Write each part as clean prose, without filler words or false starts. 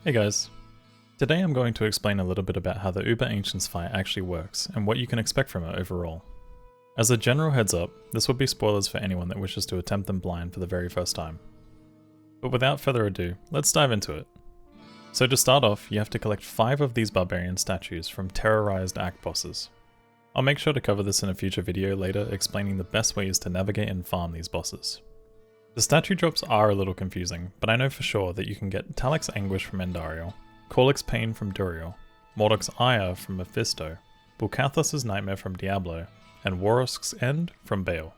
Hey guys, today I'm going to explain a little bit about how the Uber Ancients fight actually works and what you can expect from it overall. As a general heads up, this will be spoilers for anyone that wishes to attempt them blind for the very first time. But without further ado, let's dive into it. So to start off, you have to collect 5 of these barbarian statues from terrorized act bosses. I'll make sure to cover this in a future video later explaining the best ways to navigate and farm these bosses. The statue drops are a little confusing, but I know for sure that you can get Talic's Anguish from Endariel, Korlik's Pain from Duriel, Mordok's Ire from Mephisto, Bulkathos' Nightmare from Diablo, and Warlock's End from Baal.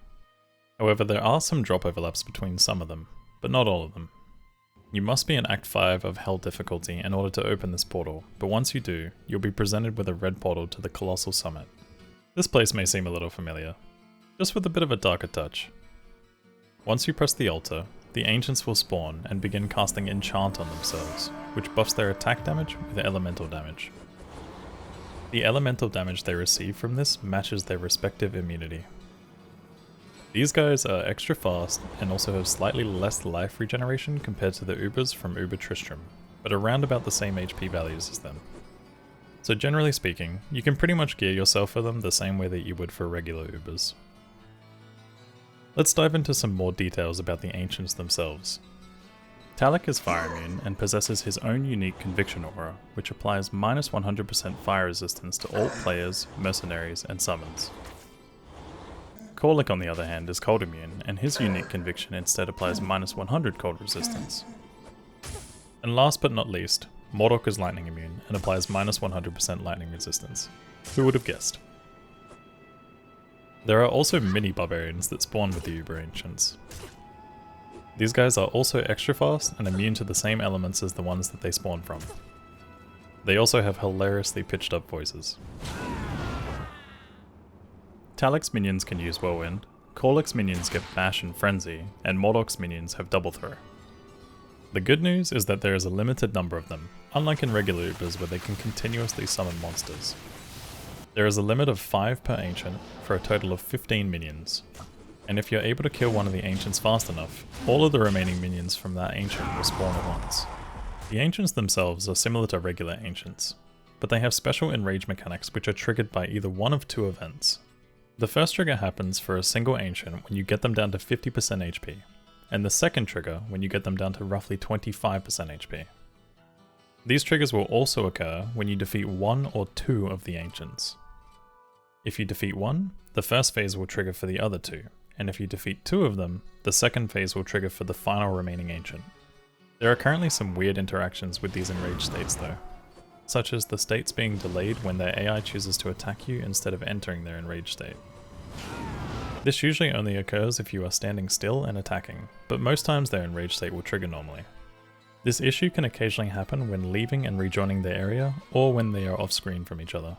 However, there are some drop overlaps between some of them, but not all of them. You must be in Act 5 of Hell difficulty in order to open this portal, but once you do, you'll be presented with a red portal to the Colossal Summit. This place may seem a little familiar, just with a bit of a darker touch. Once you press the altar, the Ancients will spawn and begin casting Enchant on themselves, which buffs their attack damage with elemental damage. The elemental damage they receive from this matches their respective immunity. These guys are extra fast and also have slightly less life regeneration compared to the Ubers from Uber Tristram, but around about the same HP values as them. So generally speaking, you can pretty much gear yourself for them the same way that you would for regular Ubers. Let's dive into some more details about the Ancients themselves. Talic is fire immune and possesses his own unique Conviction Aura, which applies minus 100% fire resistance to all players, mercenaries, and summons. Korlik on the other hand is cold immune, and his unique Conviction instead applies minus 100 cold resistance. And last but not least, Mordok is lightning immune and applies minus 100% lightning resistance. Who would have guessed? There are also mini barbarians that spawn with the Uber Ancients. These guys are also extra fast and immune to the same elements as the ones that they spawn from. They also have hilariously pitched up voices. Talic's minions can use Whirlwind, Korlik's minions get Bash and Frenzy, and Mordok's minions have Double Throw. The good news is that there is a limited number of them, unlike in regular Ubers where they can continuously summon monsters. There is a limit of 5 per Ancient for a total of 15 minions, and if you're able to kill one of the Ancients fast enough, all of the remaining minions from that Ancient will spawn at once. The Ancients themselves are similar to regular Ancients, but they have special enrage mechanics which are triggered by either one of 2 events. The first trigger happens for a single Ancient when you get them down to 50% HP, and the second trigger when you get them down to roughly 25% HP. These triggers will also occur when you defeat 1 or 2 of the Ancients. If you defeat 1, the first phase will trigger for the other 2, and if you defeat 2 of them, the second phase will trigger for the final remaining Ancient. There are currently some weird interactions with these enraged states though, such as the states being delayed when their AI chooses to attack you instead of entering their enraged state. This usually only occurs if you are standing still and attacking, but most times their enraged state will trigger normally. This issue can occasionally happen when leaving and rejoining the area, or when they are off screen from each other.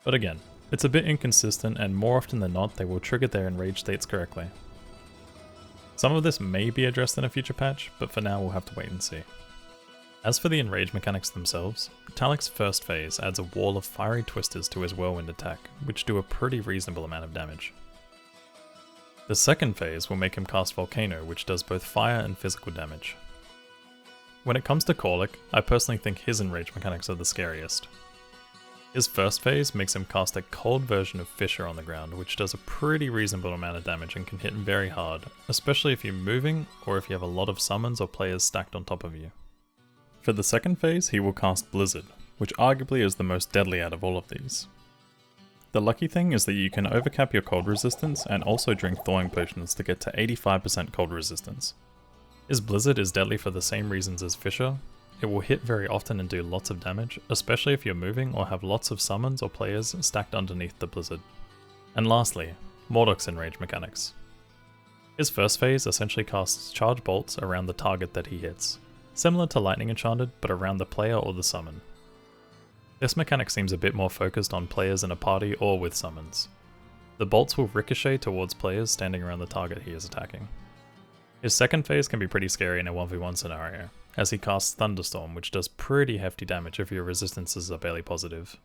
But again, it's a bit inconsistent and more often than not they will trigger their enraged states correctly. Some of this may be addressed in a future patch, but for now we'll have to wait and see. As for the enrage mechanics themselves, Talic's first phase adds a wall of fiery twisters to his whirlwind attack, which do a pretty reasonable amount of damage. The second phase will make him cast Volcano, which does both fire and physical damage. When it comes to Korlik, I personally think his enrage mechanics are the scariest. His first phase makes him cast a cold version of Fissure on the ground, which does a pretty reasonable amount of damage and can hit very hard, especially if you're moving or if you have a lot of summons or players stacked on top of you. For the second phase, he will cast Blizzard, which arguably is the most deadly out of all of these. The lucky thing is that you can overcap your cold resistance and also drink thawing potions to get to 85% cold resistance. His Blizzard is deadly for the same reasons as Fissure. It will hit very often and do lots of damage, especially if you're moving or have lots of summons or players stacked underneath the Blizzard. And lastly, Mordok's enrage mechanics. His first phase essentially casts charge bolts around the target that he hits, similar to Lightning Enchanted but around the player or the summon. This mechanic seems a bit more focused on players in a party or with summons. The bolts will ricochet towards players standing around the target he is attacking. His second phase can be pretty scary in a 1v1 scenario, as he casts Thunderstorm, which does pretty hefty damage if your resistances are barely positive.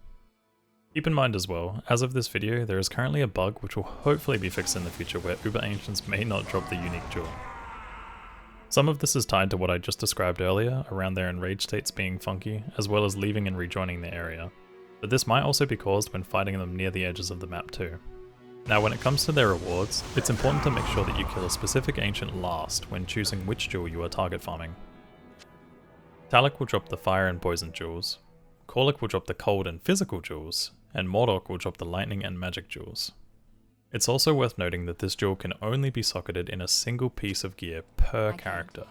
Keep in mind as well, as of this video, there is currently a bug which will hopefully be fixed in the future where Uber Ancients may not drop the unique jewel. Some of this is tied to what I just described earlier around their enraged states being funky, as well as leaving and rejoining the area, but this might also be caused when fighting them near the edges of the map too. Now when it comes to their rewards, it's important to make sure that you kill a specific ancient last when choosing which jewel you are target farming. Talik will drop the fire and poison jewels, Warlock will drop the cold and physical jewels, and Warlock will drop the lightning and magic jewels. It's also worth noting that this jewel can only be socketed in a single piece of gear per character.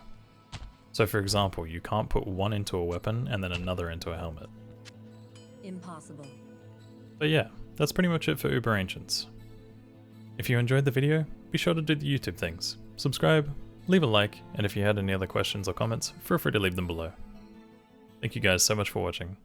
So for example, you can't put one into a weapon and then another into a helmet. Impossible. But yeah, that's pretty much it for Uber Ancients. If you enjoyed the video, be sure to do the YouTube things. Subscribe, leave a like, and if you had any other questions or comments, feel free to leave them below. Thank you guys so much for watching.